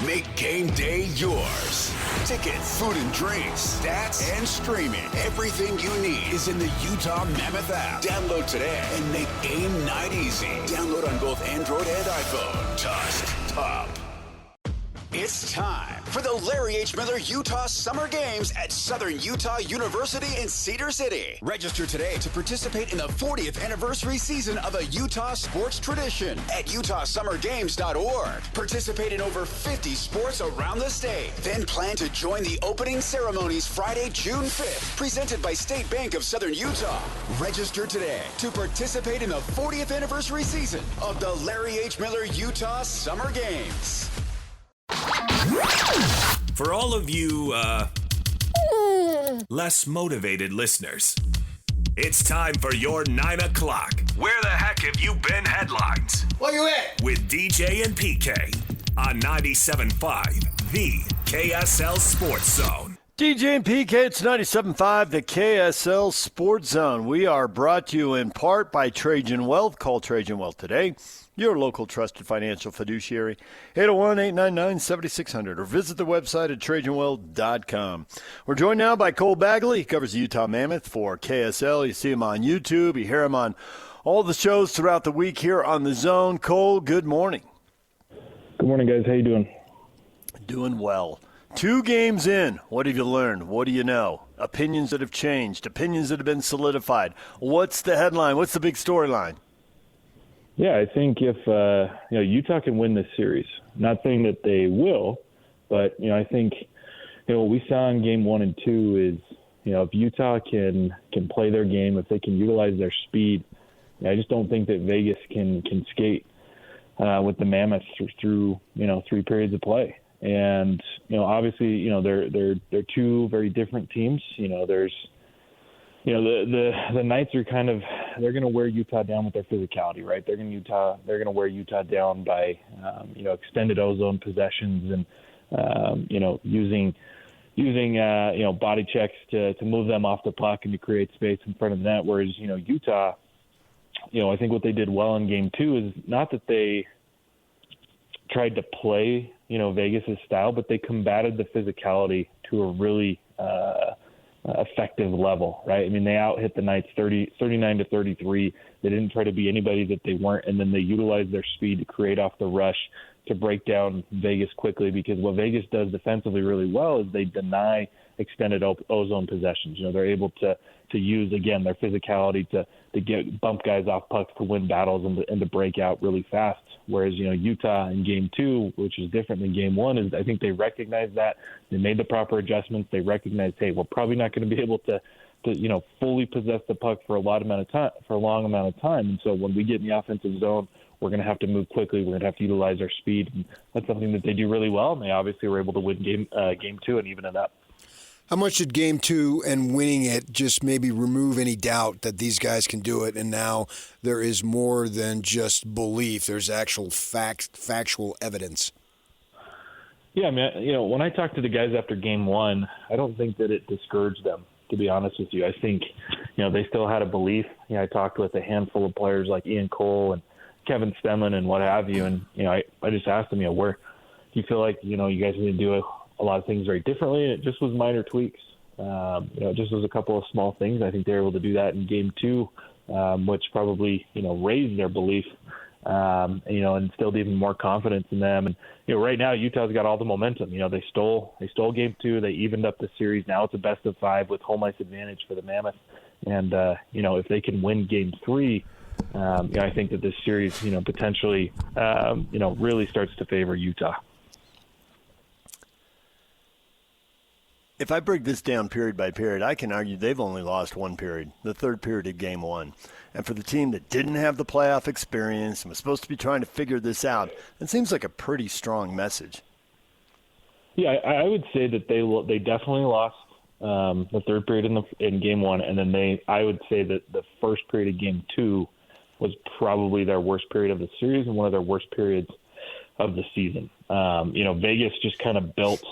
Make game day yours. Tickets, food and drinks, stats, and streaming. Everything you need is in the Utah Mammoth app. Download today and make game night easy. Download on both Android and iPhone. Tusk Top. It's time for the Larry H. Miller Utah Summer Games at Southern Utah University in Cedar City. Register today to participate in the 40th anniversary season of a Utah sports tradition at utahsummergames.org. Participate in over 50 sports around the state. Then plan to join the opening ceremonies Friday, June 5th, presented by State Bank of Southern Utah. Register today to participate in the 40th anniversary season of the Larry H. Miller Utah Summer Games. For all of you, less motivated listeners, it's time for your 9 o'clock. Where the heck have you been headlines? Where you at? With DJ and PK on 97.5, the KSL Sports Zone. DJ and PK, it's 97.5, the KSL Sports Zone. We are brought to you in part by Trajan Wealth. Call Trajan Wealth today. Your local trusted financial fiduciary, 801-899-7600, or visit the website at TrajanWealth.com. We're joined now by Cole Bagley. He covers the Utah Mammoth for KSL. You see him on YouTube. You hear him on all the shows throughout the week here on the Zone. Cole, good morning. Good morning, guys. How you doing? Doing well. 2 games in. What have you learned? What do you know? Opinions that have changed. Opinions that have been solidified. What's the headline? What's the big storyline? Yeah, I think if Utah can win this series, not saying that they will, but I think what we saw in game 1 and 2 is if Utah can play their game, if they can utilize their speed, I just don't think that Vegas can skate with the Mammoths through 3 periods of play. And obviously they're 2 very different teams. There's the Knights are they're going to wear Utah down with their physicality, right? They're going to wear Utah down by extended ozone possessions and using body checks to move them off the puck and to create space in front of the net. Whereas Utah, I think what they did well in game 2 is not that they tried to play Vegas' style, but they combated the physicality to a really effective level, right? I mean, they out-hit the Knights 39-33. They didn't try to be anybody that they weren't, and then they utilized their speed to create off the rush to break down Vegas quickly, because what Vegas does defensively really well is they deny extended ozone possessions. They're able to use, again, their physicality to get bump guys off pucks to win battles and to break out really fast. Whereas, Utah in game 2, which is different than game 1, is I think they recognized that. They made the proper adjustments. They recognized, hey, we're probably not going to be able to fully possess the puck for a long amount of time. And so when we get in the offensive zone, we're going to have to move quickly. We're going to have to utilize our speed. And that's something that they do really well. And they obviously were able to win game 2 and even it up. How much did game 2 and winning it just maybe remove any doubt that these guys can do it, and now there is more than just belief? There's actual factual evidence. Yeah, I mean, when I talked to the guys after game 1, I don't think that it discouraged them, to be honest with you. I think, they still had a belief. I talked with a handful of players like Ian Cole and Kevin Stemlin and what have you, and, I just asked them, where do you feel like, you guys need to do a lot of things very differently, and it just was minor tweaks. It just was a couple of small things. I think they were able to do that in game 2, which probably, raised their belief, and instilled even more confidence in them. And, right now Utah's got all the momentum. They stole game 2. They evened up the series. Now it's a best of 5 with home ice advantage for the Mammoth. And, if they can win game 3, I think that this series, potentially, really starts to favor Utah. If I break this down period by period, I can argue they've only lost 1 period, the 3rd period of game 1. And for the team that didn't have the playoff experience and was supposed to be trying to figure this out, it seems like a pretty strong message. Yeah, I would say that they definitely lost the 3rd period in game 1, and then I would say that the 1st period of game 2 was probably their worst period of the series and one of their worst periods of the season. Vegas just kind of built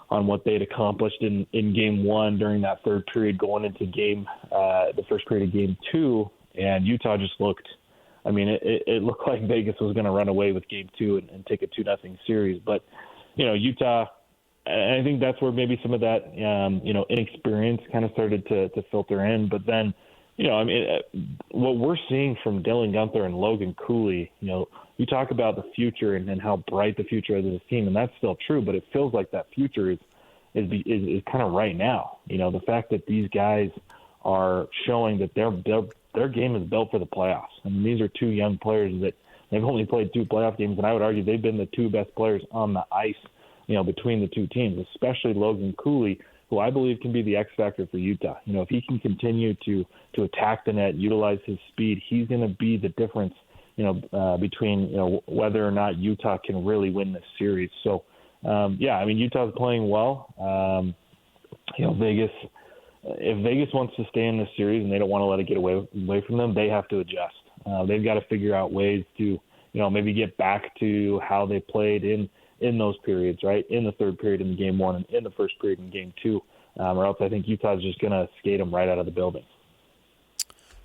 on what they'd accomplished in game 1 during that 3rd period going into the 1st period of game 2, and Utah just looked, it looked like Vegas was going to run away with game 2 and take a 2-0 series. But, Utah, and I think that's where maybe some of that, inexperience kind of started to filter in. But then, what we're seeing from Dylan Gunther and Logan Cooley, you talk about the future and how bright the future is of this team, and that's still true, but it feels like that future is kind of right now. The fact that these guys are showing that their game is built for the playoffs. I mean, these are two young players that they've only played 2 playoff games, and I would argue they've been the 2 best players on the ice, between the 2 teams, especially Logan Cooley, who I believe can be the X factor for Utah. If he can continue to attack the net, utilize his speed, he's going to be the difference, between, whether or not Utah can really win this series. So, Utah's playing well. Vegas, if Vegas wants to stay in this series and they don't want to let it get away from them, they have to adjust. They've got to figure out ways to, maybe get back to how they played in those periods, right? In the third period in game 1 and in the first period in game 2, or else I think Utah's just going to skate them right out of the building.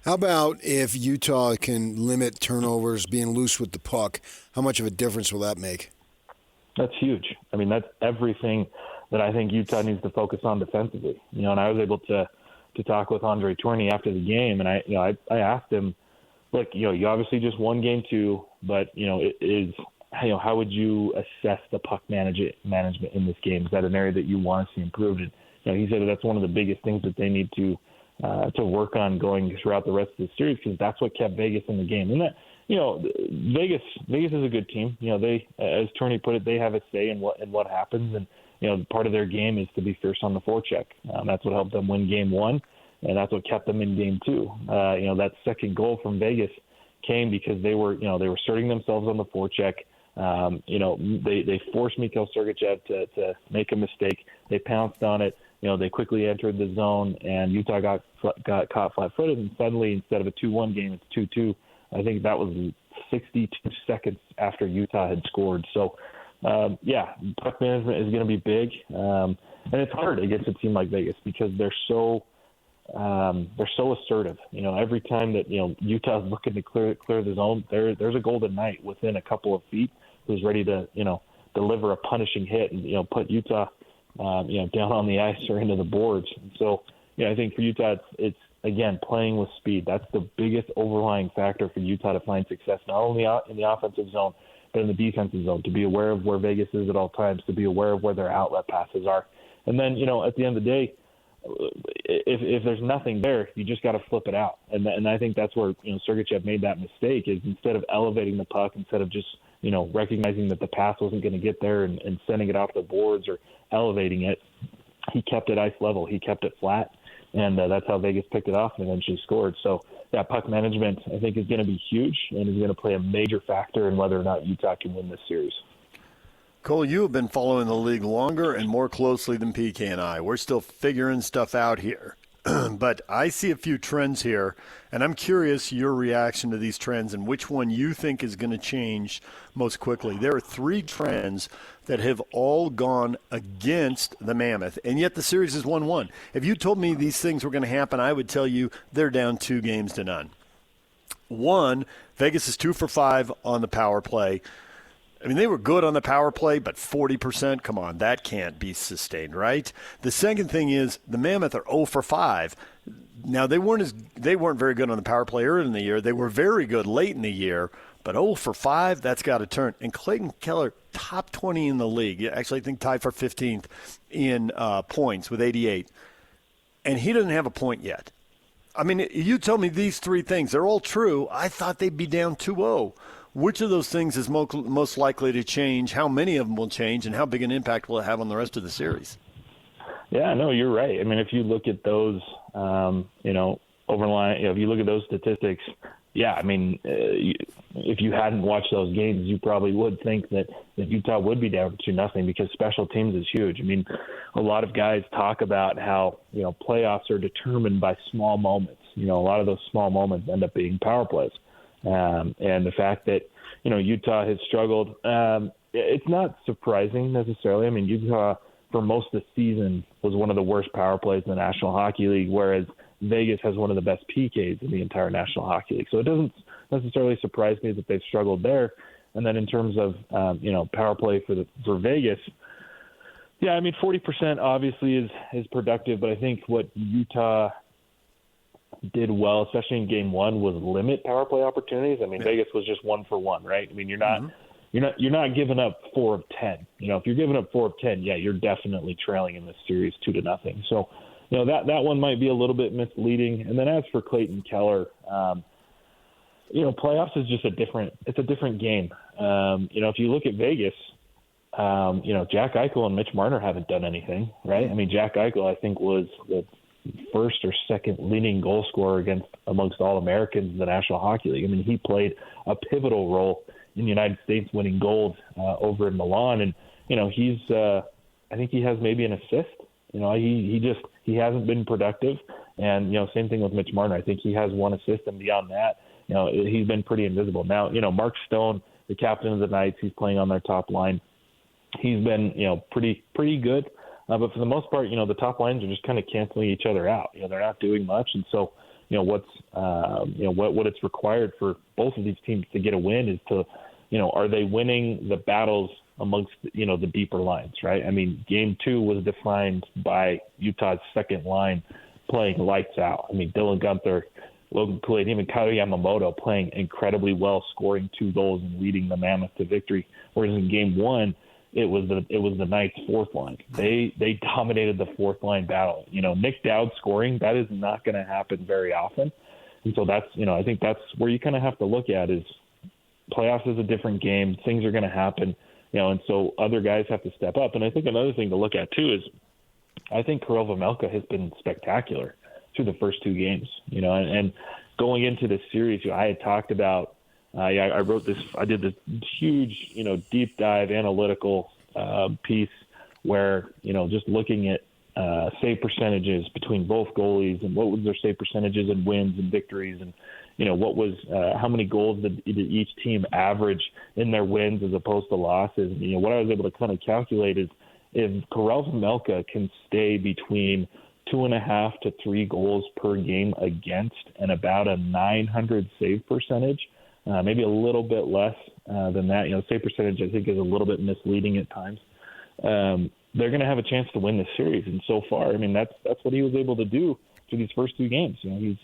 How about if Utah can limit turnovers, being loose with the puck? How much of a difference will that make? That's huge. I mean, that's everything that I think Utah needs to focus on defensively. And I was able to talk with Andre Tourney after the game, and I asked him, look, you obviously just won game 2, but how would you assess the puck management in this game? Is that an area that you want to see improved? And he said that's one of the biggest things that they need to work on going throughout the rest of the series, because that's what kept Vegas in the game. And that, Vegas is a good team. They, as Tourney put it, they have a say in what happens, and part of their game is to be fierce on the forecheck. That's what helped them win game 1, and that's what kept them in game 2. That second goal from Vegas came because they were asserting themselves on the forecheck. They forced Mikhail Sergachev to make a mistake. They pounced on it. They quickly entered the zone, and Utah got caught flat-footed, and suddenly, instead of a 2-1 game, it's 2-2. I think that was 62 seconds after Utah had scored. So, puck management is going to be big, and it's hard against a team like Vegas because they're so assertive. Every time that Utah's looking to clear the zone, there's a Golden Knight within a couple of feet who's ready to deliver a punishing hit and put Utah down on the ice or into the boards. And so I think for Utah it's again playing with speed. That's the biggest overlying factor for Utah to find success, not only in the offensive zone but in the defensive zone, to be aware of where Vegas is at all times, to be aware of where their outlet passes are. And then at the end of the day, if there's nothing there, you just got to flip it out. And I think that's where Sergachev made that mistake, is instead of elevating the puck, instead of just recognizing that the pass wasn't going to get there and sending it off the boards or elevating it, he kept it ice level. He kept it flat, and that's how Vegas picked it off and eventually scored. So puck management I think is going to be huge and is going to play a major factor in whether or not Utah can win this series. Cole, you have been following the league longer and more closely than PK and I. We're still figuring stuff out here. But I see a few trends here, and I'm curious your reaction to these trends and which one you think is going to change most quickly. There are 3 trends that have all gone against the Mammoth, and yet the series is 1-1. If you told me these things were going to happen, I would tell you they're down 2-0. 1, Vegas is 2 for 5 on the power play. I mean, they were good on the power play, but 40%, come on, that can't be sustained, right? The second thing is the Mammoth are 0 for 5. Now, they weren't very good on the power play early in the year. They were very good late in the year, but 0 for 5, that's got to turn. And Clayton Keller, top 20 in the league. Actually, I think tied for 15th in points with 88. And he doesn't have a point yet. I mean, you tell me these 3 things. They're all true. I thought they'd be down 2-0. Which of those things is most likely to change? How many of them will change, and how big an impact will it have on the rest of the series? Yeah, no, you're right. I mean, if you look at those, overline, if you look at those statistics, I mean, if you hadn't watched those games, you probably would think that Utah would be down 2-0 because special teams is huge. I mean, a lot of guys talk about how, playoffs are determined by small moments. A lot of those small moments end up being power plays. And the fact that, Utah has struggled, it's not surprising necessarily. I mean, Utah for most of the season was one of the worst power plays in the National Hockey League, whereas Vegas has one of the best PKs in the entire National Hockey League. So it doesn't necessarily surprise me that they've struggled there. And then in terms of, power play for Vegas, Yeah, I mean, 40% obviously is productive, but I think what Utah did well, especially in game one, was limit power play opportunities. I mean, Vegas was just 1 for 1, right? I mean, you're not giving up 4 of 10. If you're giving up 4 of 10, yeah, you're definitely trailing in this series 2-0. So, that one might be a little bit misleading. And then as for Clayton Keller, playoffs is just a different game. If you look at Vegas, Jack Eichel and Mitch Marner haven't done anything, right? I mean, Jack Eichel, I think, was the first or second leading goal scorer amongst all Americans in the National Hockey League. I mean, he played a pivotal role in the United States winning gold over in Milan. And, I think he has maybe an assist. He hasn't been productive. And, same thing with Mitch Marner. I think he has 1 assist, and beyond that, he's been pretty invisible. Now, Mark Stone, the captain of the Knights, he's playing on their top line. He's been, pretty good. But for the most part, the top lines are just kind of canceling each other out. They're not doing much. And so, what it's required for both of these teams to get a win is to, are they winning the battles amongst, the deeper lines, right? I mean, game 2 was defined by Utah's second line playing lights out. I mean, Dylan Guenther, Logan Cooley, even Kyle Yamamoto playing incredibly well, scoring 2 goals and leading the Mammoth to victory. Whereas in game 1, it was the Knights' fourth line. They dominated the fourth line battle. Nick Dowd scoring, that is not going to happen very often. And so that's, I think that's where you kind of have to look at is playoffs is a different game. Things are going to happen, and so other guys have to step up. And I think another thing to look at too is I think Karel Vejmelka has been spectacular through the first 2 games, and going into this series, I had talked about, I wrote this, I did this huge, deep dive analytical piece where, just looking at save percentages between both goalies and what was their save percentages and wins and victories and, what was how many goals did each team average in their wins as opposed to losses. What I was able to kind of calculate is if Karel Vejmelka can stay between 2.5 to 3 goals per game against and about a 900 save percentage, maybe a little bit less than that. Save percentage I think is a little bit misleading at times. They're going to have a chance to win this series, and so far, I mean, that's what he was able to do through these first 2 games. He's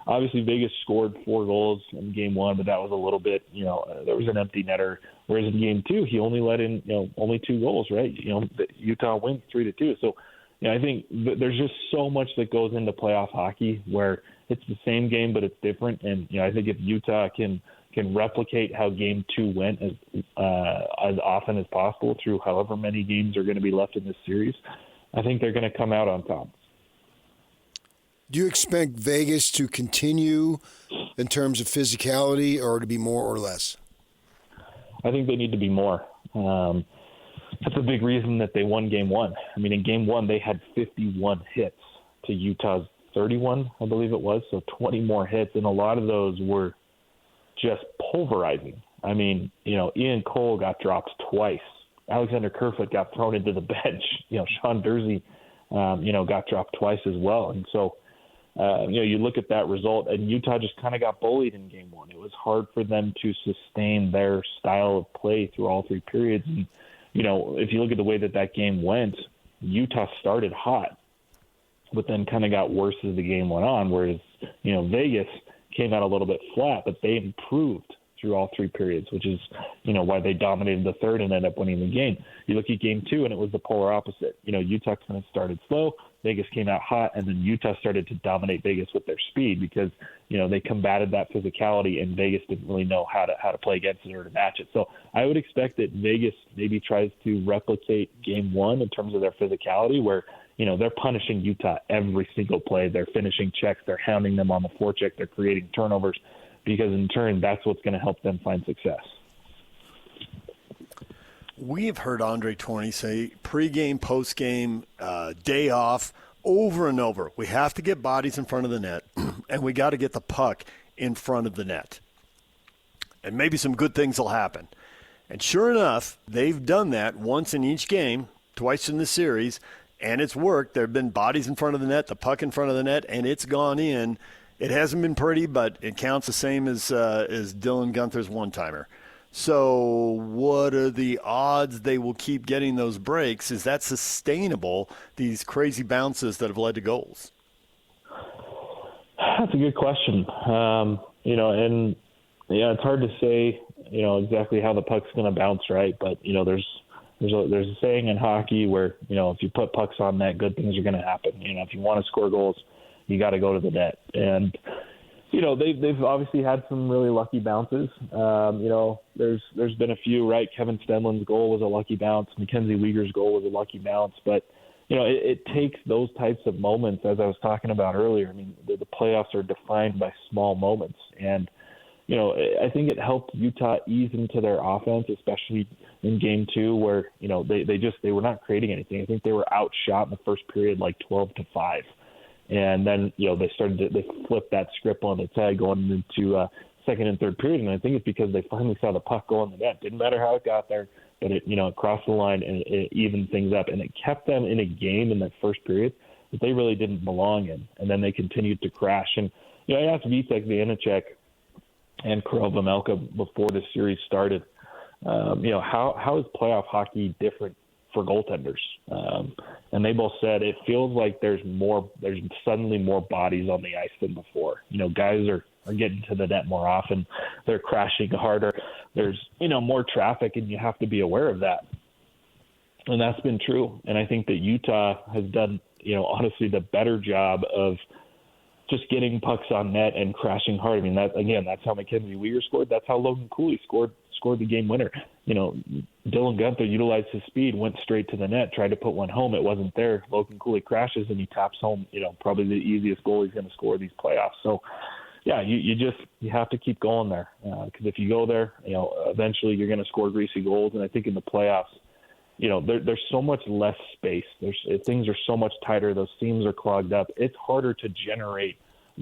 obviously Vegas scored 4 goals in game 1, but that was a little bit, there was an empty netter. Whereas in game 2, he only let in, only 2 goals, right? Utah wins 3-2. So, I think there's just so much that goes into playoff hockey where it's the same game, but it's different. And, I think if Utah can replicate how game 2 went as often as possible through however many games are going to be left in this series, I think they're going to come out on top. Do you expect Vegas to continue in terms of physicality or to be more or less? I think they need to be more. That's a big reason that they won game 1. I mean, in game 1, they had 51 hits to Utah's 31, I believe it was, so 20 more hits, and a lot of those were just pulverizing. I mean, Ian Cole got dropped twice. Alexander Kerfoot got thrown into the bench. Sean Dursey, got dropped twice as well. And so, you look at that result, and Utah just kind of got bullied in game 1. It was hard for them to sustain their style of play through all 3 periods. And, if you look at the way that game went, Utah started hot, but then kind of got worse as the game went on, whereas, Vegas came out a little bit flat, but they improved through all 3 periods, which is, why they dominated the third and ended up winning the game. You look at game 2, and it was the polar opposite. Utah kind of started slow, Vegas came out hot, and then Utah started to dominate Vegas with their speed because, they combated that physicality, and Vegas didn't really know how to play against it or to match it. So I would expect that Vegas maybe tries to replicate game 1 in terms of their physicality where, they're punishing Utah every single play. They're finishing checks. They're hounding them on the forecheck. They're creating turnovers because, in turn, that's what's going to help them find success. We have heard Andre Tourny say pregame, postgame, day off, over and over. We have to get bodies in front of the net, and we got to get the puck in front of the net. And maybe some good things will happen. And sure enough, they've done that once in each game, twice in the series, and it's worked. There have been bodies in front of the net, the puck in front of the net, and it's gone in. It hasn't been pretty, but it counts the same as Dylan Guenther's one-timer. So what are the odds they will keep getting those breaks? Is that sustainable, these crazy bounces that have led to goals? That's a good question. And it's hard to say, exactly how the puck's going to bounce, right? But, there's a saying in hockey where, if you put pucks on net, good things are going to happen. If you want to score goals, you got to go to the net. And, they've obviously had some really lucky bounces. There's been a few, right? Kevin Stenlund's goal was a lucky bounce. Mackenzie Weegar's goal was a lucky bounce. But, it takes those types of moments, as I was talking about earlier. I mean, the playoffs are defined by small moments. And, I think it helped Utah ease into their offense, especially in game 2 where, they were not creating anything. I think they were outshot in the first period like 12-5. And then, they flipped that script on its head going into second and third period. And I think it's because they finally saw the puck go in the net. Didn't matter how it got there, but it crossed the line and it evened things up. And it kept them in a game in that first period that they really didn't belong in. And then they continued to crash. And, I asked Vitek Vanacek and Karel Vejmelka before the series started, how is playoff hockey different for goaltenders? And they both said it feels like there's suddenly more bodies on the ice than before. Guys are getting to the net more often. They're crashing harder. There's, more traffic, and you have to be aware of that. And that's been true. And I think that Utah has done, honestly, the better job of just getting pucks on net and crashing hard. I mean, that's how Mackenzie Weegar scored. That's how Logan Cooley scored the game winner. Dylan Guenther utilized his speed, went straight to the net, tried to put one home. It wasn't there. Logan Cooley crashes and he taps home, probably the easiest goal he's going to score these playoffs. So, yeah, you have to keep going there because if you go there, eventually you're going to score greasy goals. And I think in the playoffs, there's so much less space. Things are so much tighter. Those seams are clogged up. It's harder to generate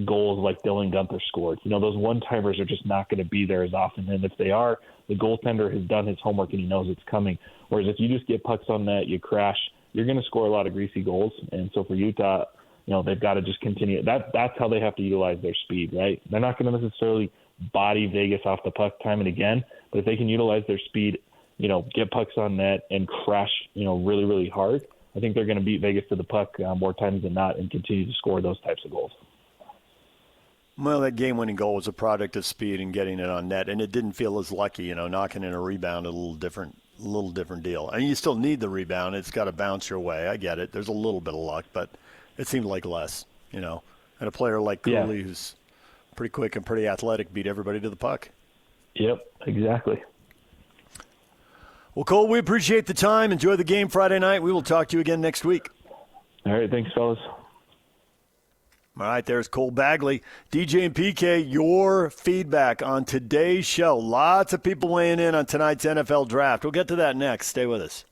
goals like Dylan Guenther scored. Those one-timers are just not going to be there as often. And if they are, the goaltender has done his homework and he knows it's coming. Whereas if you just get pucks on net, you crash, you're going to score a lot of greasy goals. And so for Utah, they've got to just continue. That's how they have to utilize their speed, right? They're not going to necessarily body Vegas off the puck time and again, but if they can utilize their speed, get pucks on net and crash, really, really hard, I think they're going to beat Vegas to the puck more times than not and continue to score those types of goals. Well, that game-winning goal was a product of speed and getting it on net, and it didn't feel as lucky. Knocking in a rebound, a little different deal. And you still need the rebound. It's got to bounce your way. I get it. There's a little bit of luck, but it seemed like less, And a player like Cooley, who's pretty quick and pretty athletic, beat everybody to the puck. Yep, exactly. Well, Cole, we appreciate the time. Enjoy the game Friday night. We will talk to you again next week. All right, thanks, fellas. All right, there's Cole Bagley. DJ and PK, your feedback on today's show. Lots of people weighing in on tonight's NFL draft. We'll get to that next. Stay with us.